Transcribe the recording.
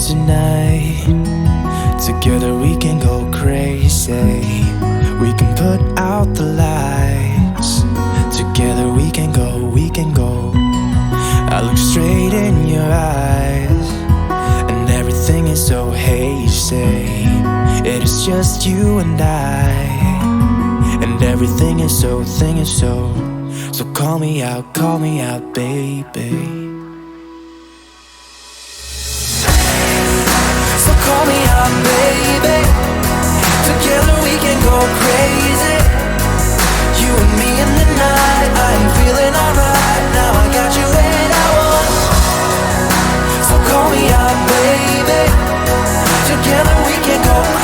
tonight. Together we can go crazy. We can put out the lights. Together we can go, we can go. I look straight in your eyes, and everything is so hazy. It is just you and I, and everything is so, so call me out, baby.